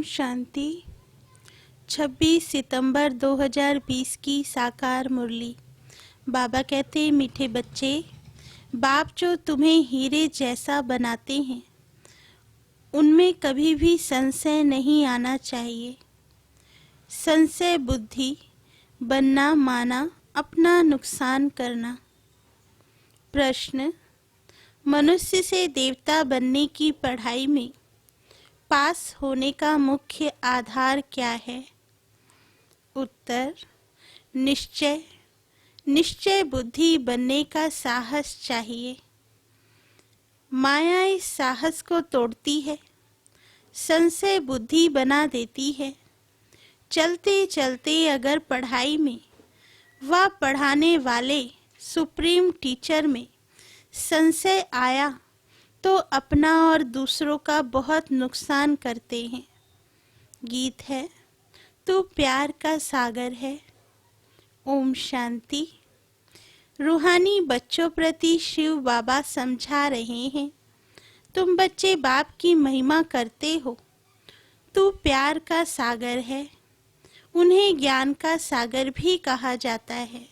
शांति। 26 सितंबर 2020 की साकार मुरली। बाबा कहते, मीठे बच्चे, बाप जो तुम्हें हीरे जैसा बनाते हैं उनमें कभी भी संशय नहीं आना चाहिए। संशय बुद्धि बनना माना अपना नुकसान करना। प्रश्न, मनुष्य से देवता बनने की पढ़ाई में पास होने का मुख्य आधार क्या है? उत्तर, निश्चय। निश्चय बुद्धि बनने का साहस चाहिए। माया इस साहस को तोड़ती है, संशय बुद्धि बना देती है। चलते चलते अगर पढ़ाई में व पढ़ाने वाले सुप्रीम टीचर में संशय आया तो अपना और दूसरों का बहुत नुकसान करते हैं। गीत है, तू प्यार का सागर है। ओम शांति। रूहानी बच्चों प्रति शिव बाबा समझा रहे हैं, तुम बच्चे बाप की महिमा करते हो। तू प्यार का सागर है। उन्हें ज्ञान का सागर भी कहा जाता है।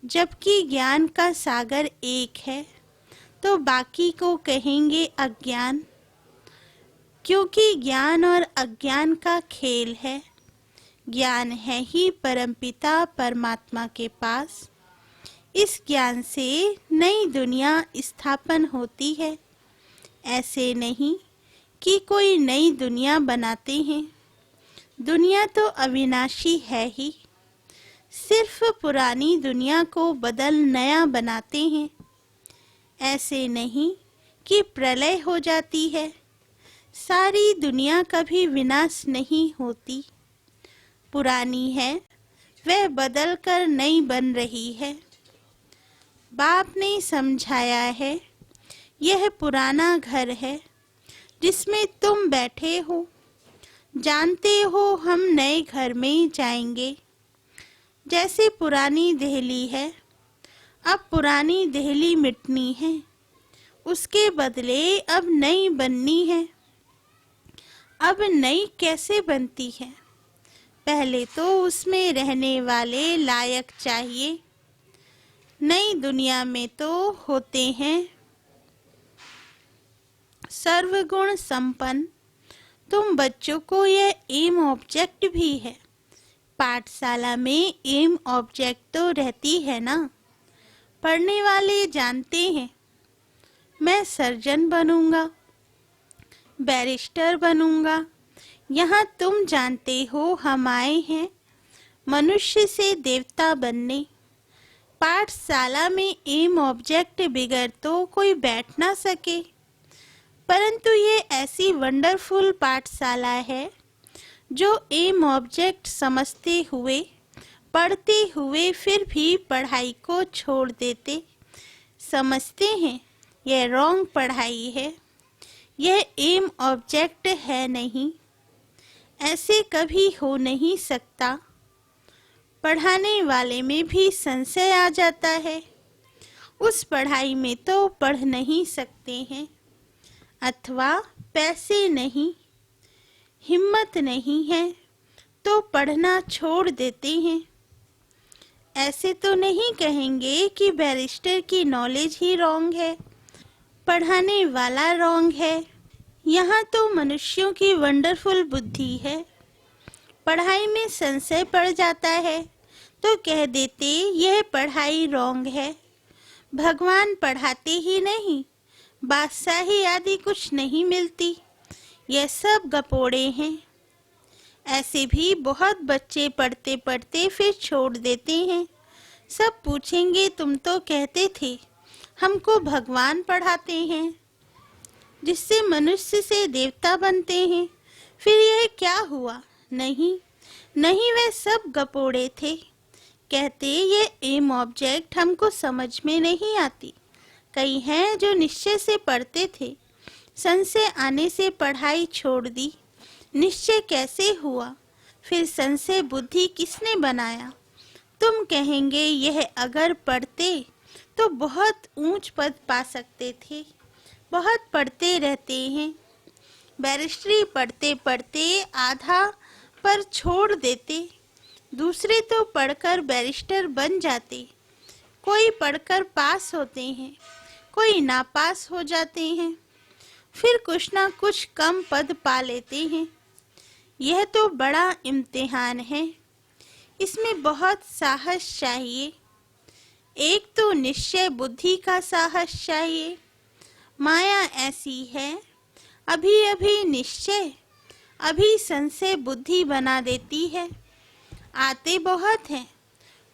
जबकि ज्ञान का सागर एक है तो बाकी को कहेंगे अज्ञान, क्योंकि ज्ञान और अज्ञान का खेल है। ज्ञान है ही परमपिता परमात्मा के पास। इस ज्ञान से नई दुनिया स्थापन होती है। ऐसे नहीं कि कोई नई दुनिया बनाते हैं। दुनिया तो अविनाशी है ही, सिर्फ पुरानी दुनिया को बदल नया बनाते हैं। ऐसे नहीं कि प्रलय हो जाती है। सारी दुनिया कभी विनाश नहीं होती। पुरानी है वह बदल कर नई बन रही है। बाप ने समझाया है, यह पुराना घर है जिसमें तुम बैठे हो। जानते हो हम नए घर में जाएंगे। जैसे पुरानी दिल्ली है, अब पुरानी दिल्ली मिटनी है, उसके बदले अब नई बननी है। अब नई कैसे बनती है? पहले तो उसमें रहने वाले लायक चाहिए। नई दुनिया में तो होते हैं सर्वगुण संपन्न। तुम बच्चों को यह एम ऑब्जेक्ट भी है। पाठशाला में एम ऑब्जेक्ट तो रहती है ना। पढ़ने वाले जानते हैं, मैं सर्जन बनूंगा, बैरिस्टर बनूंगा। यहाँ तुम जानते हो हम आए हैं मनुष्य से देवता बनने। पाठशाला में एम ऑब्जेक्ट बिगड़ तो कोई बैठ ना सके। परंतु ये ऐसी वंडरफुल पाठशाला है जो एम ऑब्जेक्ट समझते हुए, पढ़ते हुए फिर भी पढ़ाई को छोड़ देते। समझते हैं यह रॉन्ग पढ़ाई है, यह एम ऑब्जेक्ट है नहीं। ऐसे कभी हो नहीं सकता। पढ़ाने वाले में भी संशय आ जाता है। उस पढ़ाई में तो पढ़ नहीं सकते हैं, अथवा पैसे नहीं, हिम्मत नहीं है तो पढ़ना छोड़ देते हैं। ऐसे तो नहीं कहेंगे कि बैरिस्टर की नॉलेज ही रॉन्ग है, पढ़ाने वाला रॉन्ग है। यहाँ तो मनुष्यों की वंडरफुल बुद्धि है। पढ़ाई में संशय पड़ जाता है तो कह देते यह पढ़ाई रॉन्ग है। भगवान पढ़ाते ही नहीं, बादशाही आदि कुछ नहीं मिलती, यह सब गपोड़े हैं। ऐसे भी बहुत बच्चे पढ़ते पढ़ते फिर छोड़ देते हैं। सब पूछेंगे तुम तो कहते थे हमको भगवान पढ़ाते हैं, जिससे मनुष्य से देवता बनते हैं। फिर यह क्या हुआ? नहीं नहीं, वे सब गपोड़े थे। कहते ये एम ऑब्जेक्ट हमको समझ में नहीं आती। कई हैं जो निश्चय से पढ़ते थे, संशय आने से पढ़ाई छोड़ दी। निश्चय कैसे हुआ? फिर संशय बुद्धि किसने बनाया? तुम कहेंगे यह अगर पढ़ते तो बहुत ऊंच पद पा सकते थे। बहुत पढ़ते रहते हैं। बैरिस्ट्री पढ़ते पढ़ते आधा पर छोड़ देते, दूसरे तो पढ़कर बैरिस्टर बन जाते। कोई पढ़कर पास होते हैं, कोई नापास हो जाते हैं, फिर कुछ ना कुछ कम पद पा लेते हैं। यह तो बड़ा इम्तिहान है, इसमें बहुत साहस चाहिए। एक तो निश्चय बुद्धि का साहस चाहिए। माया ऐसी है, अभी अभी निश्चय, अभी संशय बुद्धि बना देती है। आते बहुत हैं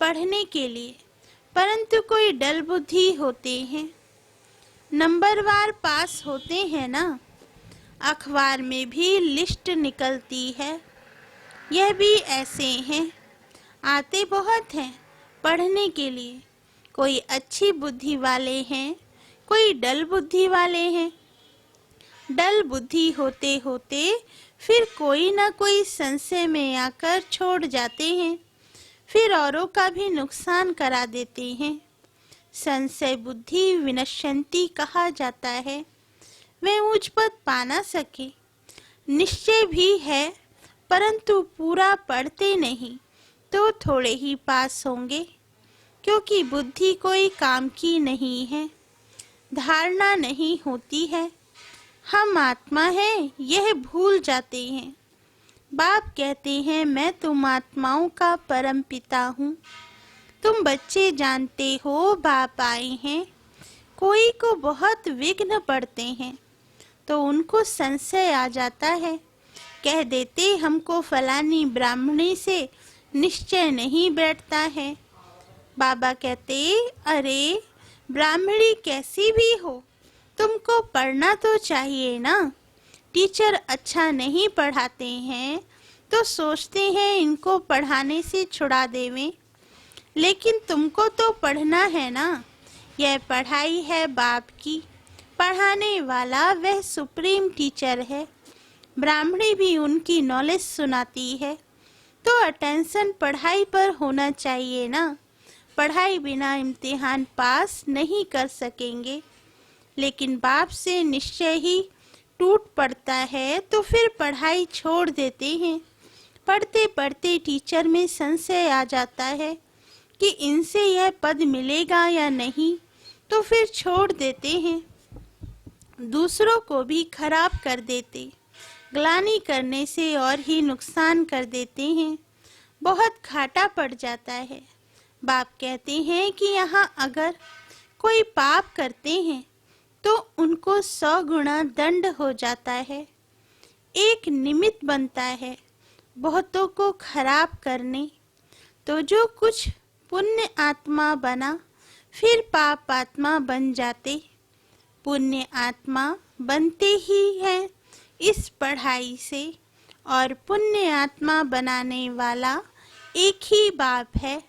पढ़ने के लिए, परंतु कोई डल बुद्धि होते हैं। नंबरवार पास होते हैं ना, अखबार में भी लिस्ट निकलती है। यह भी ऐसे हैं, आते बहुत हैं पढ़ने के लिए, कोई अच्छी बुद्धि वाले हैं, कोई डल बुद्धि वाले हैं। डल बुद्धि होते होते फिर कोई ना कोई संशय में आकर छोड़ जाते हैं, फिर औरों का भी नुकसान करा देते हैं। संशय बुद्धि विनश्यंती कहा जाता है। वे उच्च पद पा ना सके, निश्चय भी है, परंतु पूरा पढ़ते नहीं तो थोड़े ही पास होंगे, क्योंकि बुद्धि कोई काम की नहीं है, धारणा नहीं होती है। हम आत्मा हैं यह भूल जाते हैं। बाप कहते हैं मैं तुम आत्माओं का परम पिता हूँ। तुम बच्चे जानते हो बाप आए हैं। कोई को बहुत विघ्न पड़ते हैं तो उनको संशय आ जाता है, कह देते हमको फलानी ब्राह्मणी से निश्चय नहीं बैठता है। बाबा कहते अरे ब्राह्मणी कैसी भी हो, तुमको पढ़ना तो चाहिए ना। टीचर अच्छा नहीं पढ़ाते हैं तो सोचते हैं इनको पढ़ाने से छुड़ा देवें, लेकिन तुमको तो पढ़ना है ना। यह पढ़ाई है बाप की, पढ़ाने वाला वह सुप्रीम टीचर है। ब्राह्मणी भी उनकी नॉलेज सुनाती है, तो अटेंशन पढ़ाई पर होना चाहिए ना। पढ़ाई बिना इम्तिहान पास नहीं कर सकेंगे, लेकिन बाप से निश्चय ही टूट पड़ता है तो फिर पढ़ाई छोड़ देते हैं। पढ़ते पढ़ते टीचर में संशय आ जाता है कि इनसे यह पद मिलेगा या नहीं, तो फिर छोड़ देते हैं। दूसरों को भी खराब कर देते, ग्लानि करने से और ही नुकसान कर देते हैं, बहुत घाटा पड़ जाता है। बाप कहते हैं कि यहाँ अगर कोई पाप करते हैं तो उनको 100 गुना दंड हो जाता है। एक निमित्त बनता है बहुतों को खराब करने, तो जो कुछ पुण्य आत्मा बना फिर पाप आत्मा बन जाते। पुण्य आत्मा बनते ही हैं इस पढ़ाई से, और पुण्य आत्मा बनाने वाला एक ही बाप है।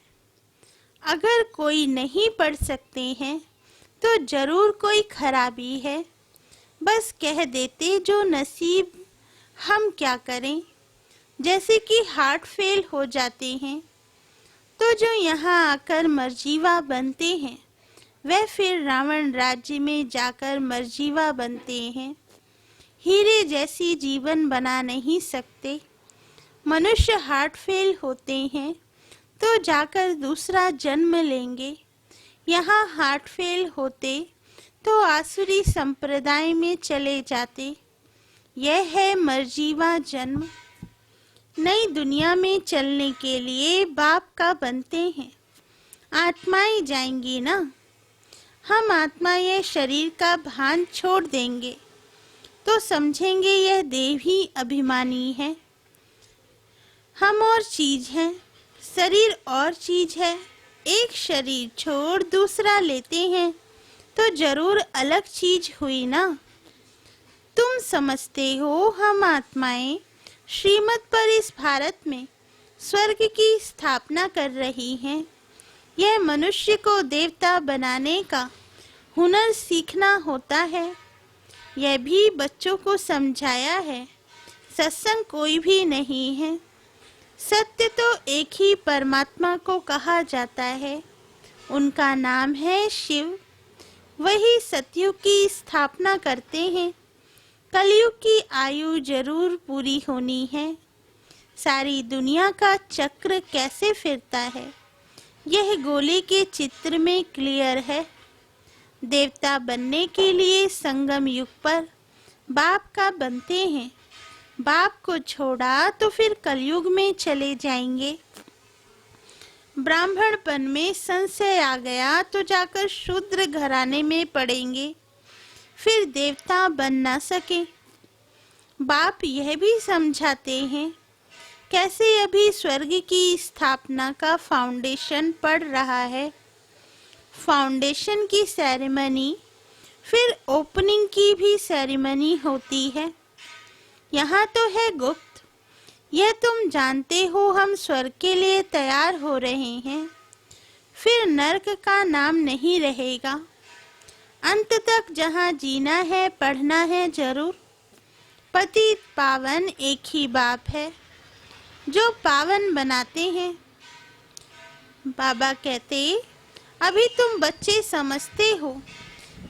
अगर कोई नहीं पढ़ सकते हैं तो जरूर कोई खराबी है। बस कह देते जो नसीब, हम क्या करें। जैसे कि हार्ट फेल हो जाते हैं तो जो यहाँ आकर मरजीवा बनते हैं वह फिर रावण राज्य में जाकर मरजीवा बनते हैं। हीरे जैसी जीवन बना नहीं सकते। मनुष्य हार्ट फेल होते हैं तो जाकर दूसरा जन्म लेंगे। यहाँ हार्ट फेल होते तो आसुरी संप्रदाय में चले जाते। यह है मरजीवा जन्म। नई दुनिया में चलने के लिए बाप का बनते हैं। आत्माएं जाएंगी ना। हम आत्मा यह शरीर का भान छोड़ देंगे तो समझेंगे यह देव ही अभिमानी है। हम और चीज हैं, शरीर और चीज है। एक शरीर छोड़ दूसरा लेते हैं तो जरूर अलग चीज हुई ना। तुम समझते हो हम आत्माएं श्रीमत पर इस भारत में स्वर्ग की स्थापना कर रही हैं। यह मनुष्य को देवता बनाने का हुनर सीखना होता है। यह भी बच्चों को समझाया है। सत्संग कोई भी नहीं है। सत्य तो एक ही परमात्मा को कहा जाता है, उनका नाम है शिव। वही सतयुग की स्थापना करते हैं। कलयुग की आयु जरूर पूरी होनी है। सारी दुनिया का चक्र कैसे फिरता है, यह गोले के चित्र में क्लियर है। देवता बनने के लिए संगम युग पर बाप का बनते हैं। बाप को छोड़ा तो फिर कलयुग में चले जाएंगे। ब्राह्मणपन में संशय आ गया तो जाकर शूद्र घराने में पड़ेंगे, फिर देवता बन ना सके। बाप यह भी समझाते हैं कैसे अभी स्वर्ग की स्थापना का फाउंडेशन पड़ रहा है। फाउंडेशन की सेरेमनी, फिर ओपनिंग की भी सेरेमनी होती है। यहाँ तो है गुप्त, यह तुम जानते हो। हम स्वर्ग के लिए तैयार हो रहे हैं, फिर नर्क का नाम नहीं रहेगा। अंत तक जहाँ जीना है, पढ़ना है जरूर। पतित पावन एक ही बाप है जो पावन बनाते हैं। बाबा कहते, अभी तुम बच्चे समझते हो,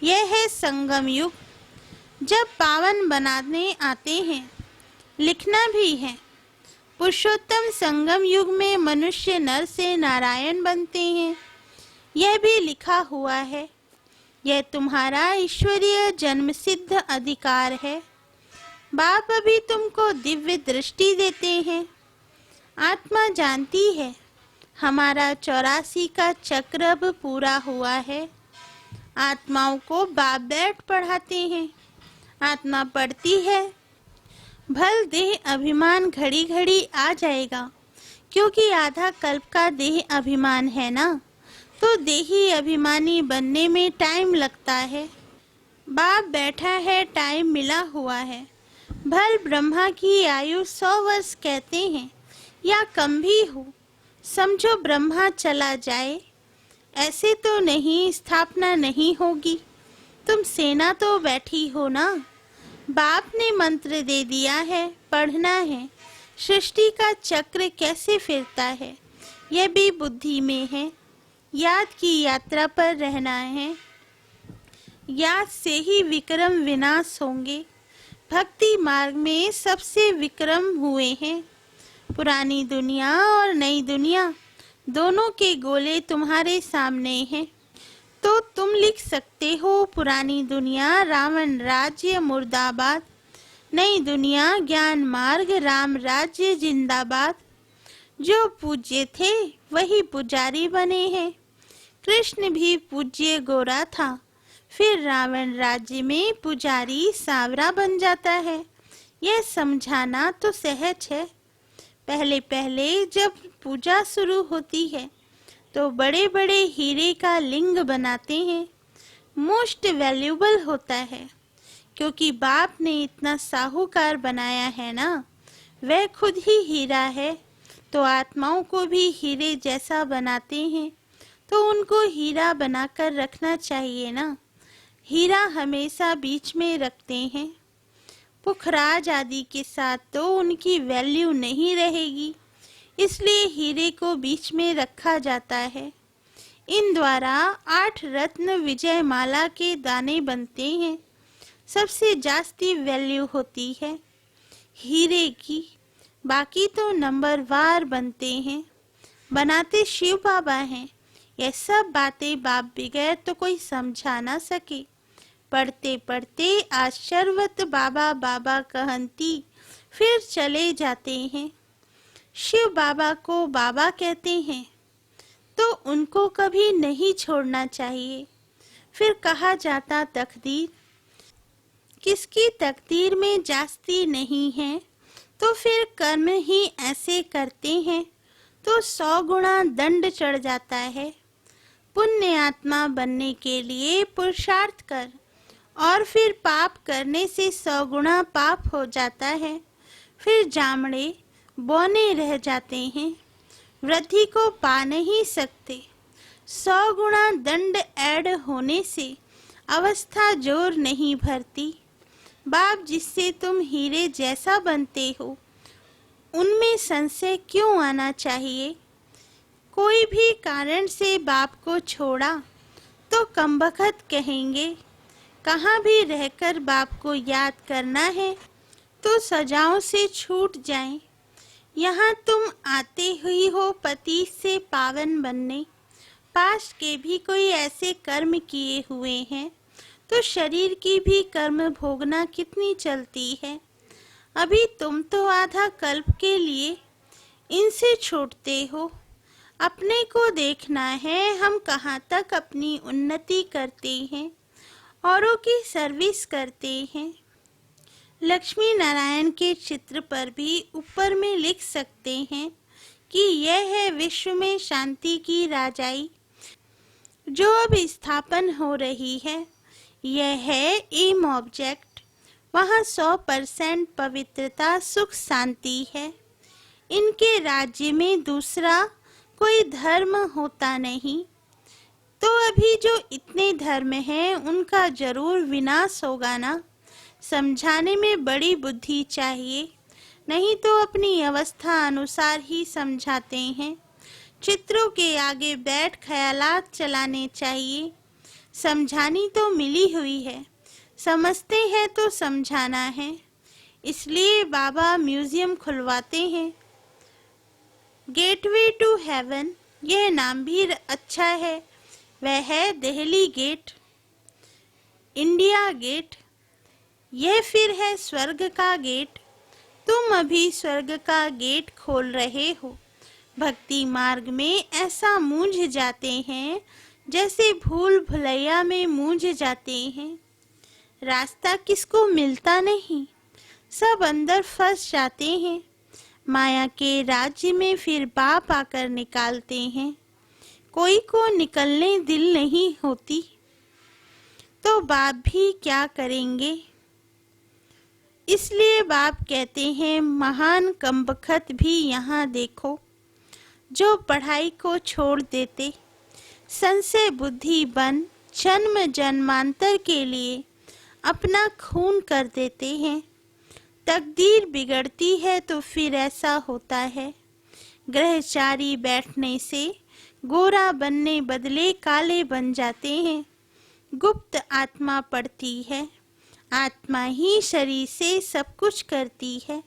यह है संगम युग, जब पावन बनाने आते हैं। लिखना भी है, पुरुषोत्तम संगम युग में मनुष्य नर से नारायण बनते हैं। यह भी लिखा हुआ है। यह तुम्हारा ईश्वरीय जन्मसिद्ध अधिकार है। बाप अभी तुमको दिव्य दृष्टि देते हैं। आत्मा जानती है हमारा 84 का चक्र अब पूरा हुआ है। आत्माओं को बाप बैठ पढ़ाते हैं। आत्मा पढ़ती है, भल देह अभिमान घड़ी घड़ी आ जाएगा, क्योंकि आधा कल्प का देह अभिमान है ना, तो देही अभिमानी बनने में टाइम लगता है। बाप बैठा है, टाइम मिला हुआ है। भल ब्रह्मा की आयु 100 वर्ष कहते हैं, या कम भी हो। समझो ब्रह्मा चला जाए, ऐसे तो नहीं, स्थापना नहीं होगी। तुम सेना तो बैठी हो ना। बाप ने मंत्र दे दिया है, पढ़ना है। सृष्टि का चक्र कैसे फिरता है, यह भी बुद्धि में है। याद की यात्रा पर रहना है। याद से ही विक्रम विनाश होंगे। भक्ति मार्ग में सबसे विक्रम हुए हैं। पुरानी दुनिया और नई दुनिया दोनों के गोले तुम्हारे सामने हैं, तो तुम लिख सकते हो पुरानी दुनिया रावण राज्य मुर्दाबाद, नई दुनिया ज्ञान मार्ग राम राज्य जिंदाबाद। जो पूज्य थे वही पुजारी बने हैं। कृष्ण भी पूज्य गोरा था, फिर रावण राज्य में पुजारी सांवरा बन जाता है। यह समझाना तो सहज है। पहले पहले जब पूजा शुरू होती है तो बड़े बड़े हीरे का लिंग बनाते हैं। मोस्ट वैल्यूबल होता है, क्योंकि बाप ने इतना साहूकार बनाया है ना, वह खुद ही हीरा है। तो आत्माओं को भी हीरे जैसा बनाते हैं, तो उनको हीरा बनाकर रखना चाहिए ना। हीरा हमेशा बीच में रखते हैं। पुखराज आदि के साथ तो उनकी वैल्यू नहीं रहेगी, इसलिए हीरे को बीच में रखा जाता है। इन द्वारा 8 रत्न विजय माला के दाने बनते हैं। सबसे जास्ती वैल्यू होती है हीरे की, बाकी तो नंबर वार बनते हैं। बनाते शिव बाबा हैं। यह सब बातें बाप बगैर तो कोई समझा ना सके। पढ़ते पढ़ते आश्चर्यवत बाबा बाबा कहती, फिर चले जाते हैं। शिव बाबा को बाबा कहते हैं, तो उनको कभी नहीं छोड़ना चाहिए। फिर कहा जाता तकदीर, किसकी तकदीर में जास्ती नहीं है, तो फिर कर्म ही ऐसे करते हैं, तो 100 गुना दंड चढ़ जाता है। पुण्य आत्मा बनने के लिए पुरुषार्थ कर, और फिर पाप करने से 100 गुना पाप हो जाता है। फिर जामड़े बौने रह जाते हैं, वृद्धि को पा नहीं सकते। 100 गुना दंड ऐड होने से अवस्था जोर नहीं भरती। बाप जिससे तुम हीरे जैसा बनते हो, उनमें संशय क्यों आना चाहिए। कोई भी कारण से बाप को छोड़ा तो कमबख्त कहेंगे। कहाँ भी रहकर बाप को याद करना है तो सजाओं से छूट जाएं। यहाँ तुम आते हुई हो पति से पावन बनने, पास के भी कोई ऐसे कर्म किए हुए हैं तो शरीर की भी कर्म भोगना कितनी चलती है। अभी तुम तो आधा कल्प के लिए इनसे छूटते हो। अपने को देखना है हम कहाँ तक अपनी उन्नति करते हैं, औरों की सर्विस करते हैं। लक्ष्मी नारायण के चित्र पर भी ऊपर में लिख सकते हैं कि यह है विश्व में शांति की राजाई जो अब स्थापन हो रही है। यह है एम ऑब्जेक्ट। वहाँ 100% पवित्रता सुख शांति है। इनके राज्य में दूसरा कोई धर्म होता नहीं। तो अभी जो इतने धर्म हैं उनका जरूर विनाश होगा ना। समझाने में बड़ी बुद्धि चाहिए, नहीं तो अपनी अवस्था अनुसार ही समझाते हैं। चित्रों के आगे बैठ ख्यालात चलाने चाहिए। समझानी तो मिली हुई है, समझते हैं तो समझाना है। इसलिए बाबा म्यूजियम खुलवाते हैं। गेटवे टू हेवन, यह नाम भी अच्छा है। वह है दिल्ली गेट, इंडिया गेट। यह फिर है स्वर्ग का गेट। तुम अभी स्वर्ग का गेट खोल रहे हो। भक्ति मार्ग में ऐसा मूंझ जाते हैं जैसे भूल भुलैया में मूंझ जाते हैं। रास्ता किसको मिलता नहीं, सब अंदर फंस जाते हैं। माया के राज्य में फिर बाप आकर निकालते हैं। कोई को निकलने दिल नहीं होती तो बाप भी क्या करेंगे। इसलिए बाप कहते हैं महान कमबख्त भी यहाँ देखो जो पढ़ाई को छोड़ देते, संशय बुद्धि बन जन्म जन्मांतर के लिए अपना खून कर देते हैं। तकदीर बिगड़ती है तो फिर ऐसा होता है। ग्रहचारी बैठने से गोरा बनने बदले काले बन जाते हैं। गुप्त आत्मा पढ़ती है। आत्मा ही शरीर से सब कुछ करती है।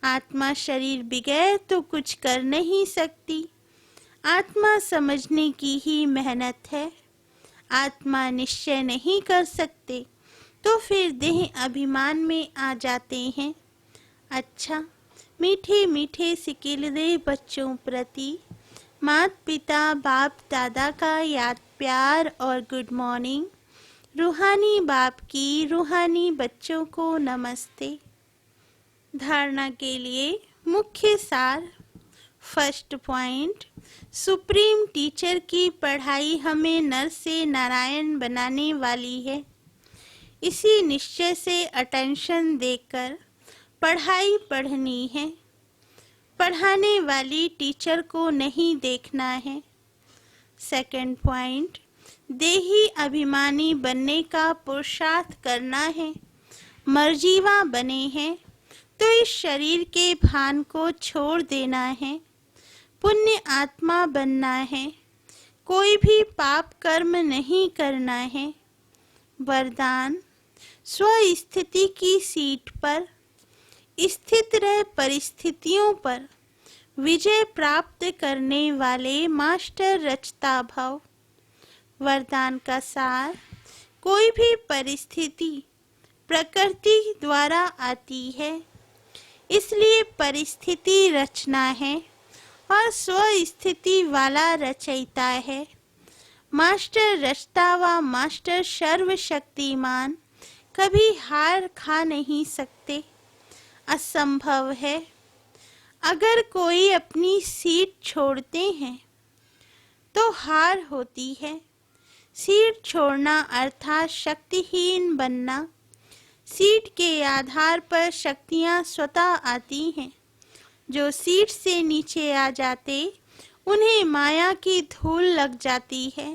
आत्मा शरीर बगैर तो कुछ कर नहीं सकती। आत्मा समझने की ही मेहनत है। आत्मा निश्चय नहीं कर सकते तो फिर देह अभिमान में आ जाते हैं। अच्छा, मीठे मीठे सिकिलदे बच्चों प्रति माता पिता बाप दादा का याद प्यार और गुड मॉर्निंग। रूहानी बाप की रूहानी बच्चों को नमस्ते। धारणा के लिए मुख्य सार। फर्स्ट पॉइंट, सुप्रीम टीचर की पढ़ाई हमें नर से नारायण बनाने वाली है। इसी निश्चय से अटेंशन देकर पढ़ाई पढ़नी है। पढ़ाने वाली टीचर को नहीं देखना है। सेकंड पॉइंट, देही अभिमानी बनने का पुरुषार्थ करना है। मर्जीवा बने हैं तो इस शरीर के भान को छोड़ देना है। पुण्य आत्मा बनना है। कोई भी पाप कर्म नहीं करना है। वरदान, स्वस्थिति की सीट पर स्थित रह परिस्थितियों पर विजय प्राप्त करने वाले मास्टर रचता भव। वरदान का सार, कोई भी परिस्थिति प्रकृति द्वारा आती है, इसलिए परिस्थिति रचना है और स्वस्थिति वाला रचयिता है। मास्टर रचता व मास्टर सर्वशक्तिमान कभी हार खा नहीं सकते, असंभव है। अगर कोई अपनी सीट छोड़ते हैं तो हार होती है। सीट छोड़ना अर्थात शक्तिहीन बनना। सीट के आधार पर शक्तियाँ स्वतः आती हैं। जो सीट से नीचे आ जाते उन्हें माया की धूल लग जाती है।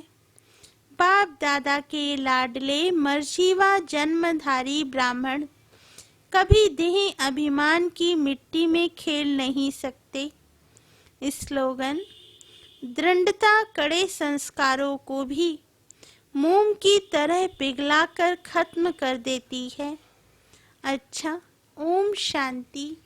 बाप दादा के लाडले मर्जीवा जन्मधारी ब्राह्मण कभी देह अभिमान की मिट्टी में खेल नहीं सकते। स्लोगन, दृढ़ता कड़े संस्कारों को भी मोम की तरह पिघलाकर खत्म कर देती है। अच्छा, ओम शांति।